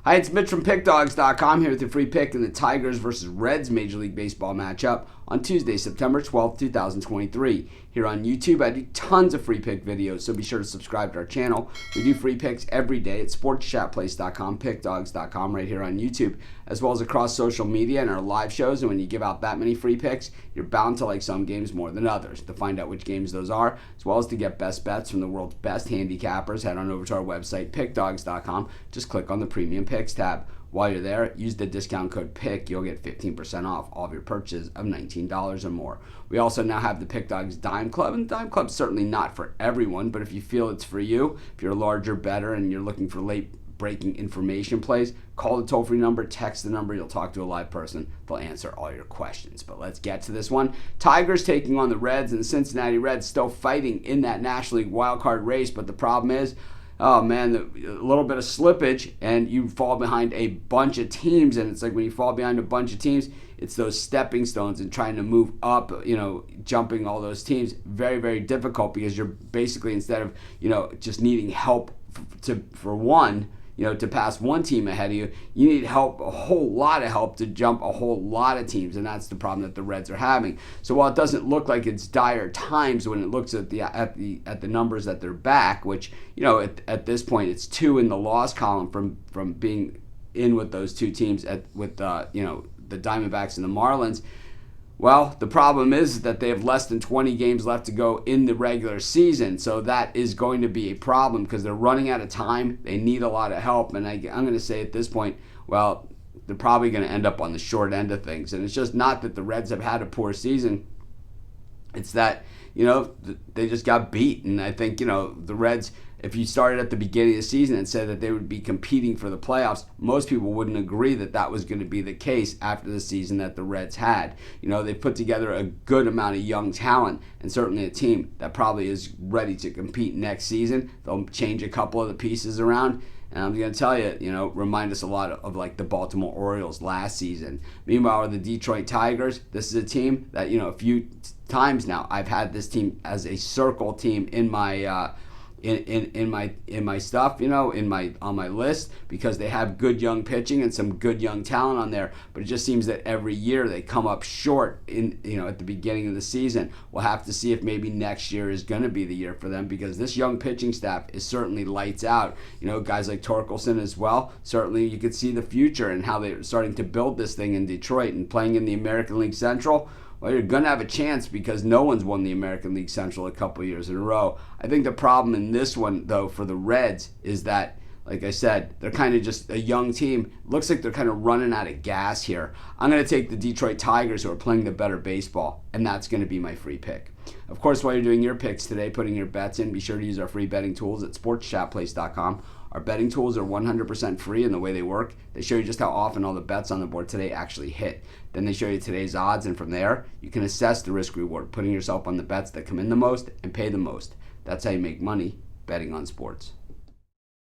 Hi, it's Mitch from Pickdawgz.com here with your free pick in the Tigers versus Reds Major League Baseball matchup on Tuesday, September 12th, 2023. Here on YouTube, I do tons of free pick videos, so be sure to subscribe to our channel. We do free picks every day at sportschatplace.com, pickdawgz.com, right here on YouTube, as well as across social media and our live shows. And when you give out that many free picks, you're bound to like some games more than others. To find out which games those are, as well as to get best bets from the world's best handicappers, head on over to our website, pickdawgz.com. Just click on the Premium Picks tab. While you're there, use the discount code PICK. You'll get 15% off all of your purchases of $19 or more. We also now have the Pick Dawgz Dime Club, and the Dime Club's certainly not for everyone, but if you feel it's for you, if you're a larger bettor and you're looking for late breaking information plays, call the toll-free number, text the number, you'll talk to a live person. They'll answer all your questions. But let's get to this one. Tigers taking on the Reds, and the Cincinnati Reds still fighting in that National League wildcard race, but the problem is, oh man, a little bit of slippage and you fall behind a bunch of teams. And it's like when you fall behind a bunch of teams, it's those stepping stones and trying to move up, jumping all those teams. Very, very difficult because you're basically, instead of, just needing help for one, to pass one team ahead of you, you need help, a whole lot of help to jump a whole lot of teams, and that's the problem that the Reds are having. So while it doesn't look like it's dire times when it looks at the numbers that they're back, which at this point it's 2 in the loss column from being in with those two teams with the Diamondbacks and the Marlins. Well, the problem is that they have less than 20 games left to go in the regular season, so that is going to be a problem because they're running out of time. They need a lot of help, and I'm going to say at this point, well, they're probably going to end up on the short end of things. And it's just not that the Reds have had a poor season. It's that, they just got beat. And I think, the Reds, if you started at the beginning of the season and said that they would be competing for the playoffs, most people wouldn't agree that that was going to be the case after the season that the Reds had. They put together a good amount of young talent and certainly a team that probably is ready to compete next season. They'll change a couple of the pieces around. And I'm going to tell you, remind us a lot of like the Baltimore Orioles last season. Meanwhile, the Detroit Tigers, this is a team that, a few times now, I've had this team as a circle team in my in my stuff, on my list, because they have good young pitching and some good young talent on there. But it just seems that every year they come up short at the beginning of the season. We'll have to see if maybe next year is going to be the year for them, because this young pitching staff is certainly lights out. Guys like Torkelson as well. Certainly you could see the future and how they're starting to build this thing in Detroit and playing in the American League Central. Well, you're going to have a chance because no one's won the American League Central a couple years in a row. I think the problem in this one, though, for the Reds is that, like I said, they're kind of just a young team. Looks like they're kind of running out of gas here. I'm going to take the Detroit Tigers, who are playing the better baseball, and that's going to be my free pick. Of course, while you're doing your picks today, putting your bets in, be sure to use our free betting tools at sportschatplace.com. Our betting tools are 100% free in the way they work. They show you just how often all the bets on the board today actually hit. Then they show you today's odds, and from there, you can assess the risk-reward, putting yourself on the bets that come in the most and pay the most. That's how you make money betting on sports.